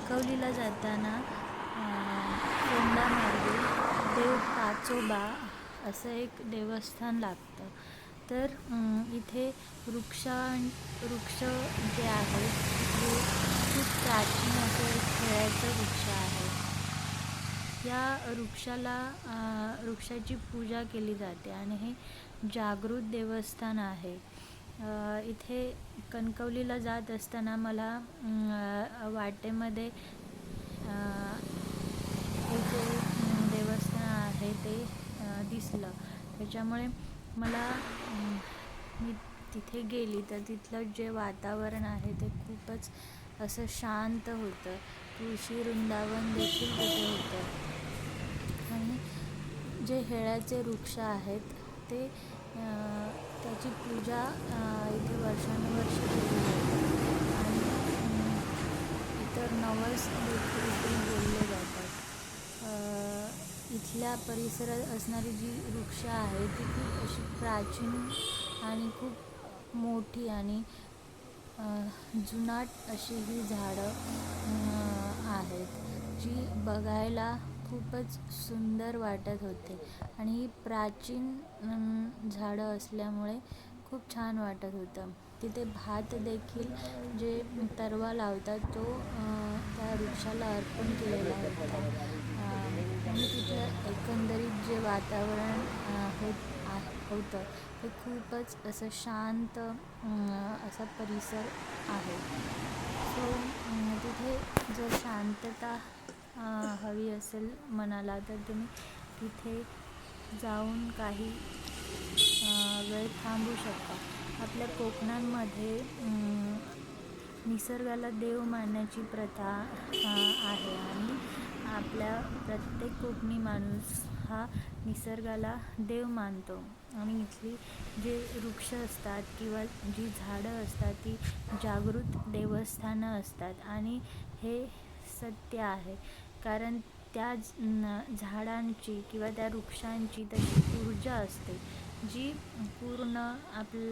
कणकवलीला जाताना फोंडा मार्गे देव पाचोबा असं एक देवस्थान लागतं. तर इथे वृक्ष जे आहेत ते खूप प्राचीन असं एक केळ्याचं वृक्ष आहे. या वृक्षाची पूजा केली जाते आणि हे जागृत देवस्थान आहे. इथे कणकवलीला जात असताना मला वाटेमध्ये हे जे देवस्थान आहे ते दिसलं. त्याच्यामुळे मला मी तिथे गेली तर तिथलं जे वातावरण आहे ते खूपच असं शांत होतं. तुळशी वृंदावन देखील तिथे होतं आणि जे हेळ्याचे वृक्ष आहेत ते त्याची पूजा इथे वर्षानुवर्ष केली जाते आणि इतर नवस देखील इथे बोलले जातात. इथल्या परिसरात असणारी जी वृक्ष आहेत ती खूप अशी प्राचीन आणि खूप मोठी आणि जुनाट अशी ही झाडं आहेत, जी बघायला खूपच सुंदर वाटत होते आणि ही प्राचीन झाडं असल्यामुळे खूप छान वाटत होतं. तिथे भात देखील जे तरवा लावतात तो त्या वृक्षाला अर्पण केलेला होता. आणि तिथलं एकंदरीत जे वातावरण होतं ते खूपच असं शांत असा परिसर आहे. सो तिथे जर शांतता हवी असेल मनाला तर तुम्ही तिथे जाऊन काही वेळ थांबू शकता. आपल्या कोकणामध्ये निसर्गाला देव मानण्याची प्रथा आहे आणि आपल्या प्रत्येक कोकणी माणूस हा निसर्गाला देव मानतो आणि इथली जे वृक्ष असतात किंवा जी झाडं असतात ती जागृत देवस्थानं असतात आणि हे सत्य आहे. कारण त्या झाडांची किंवा त्या वृक्षांची तशी ऊर्जा असते जी पूर्ण आपल्याला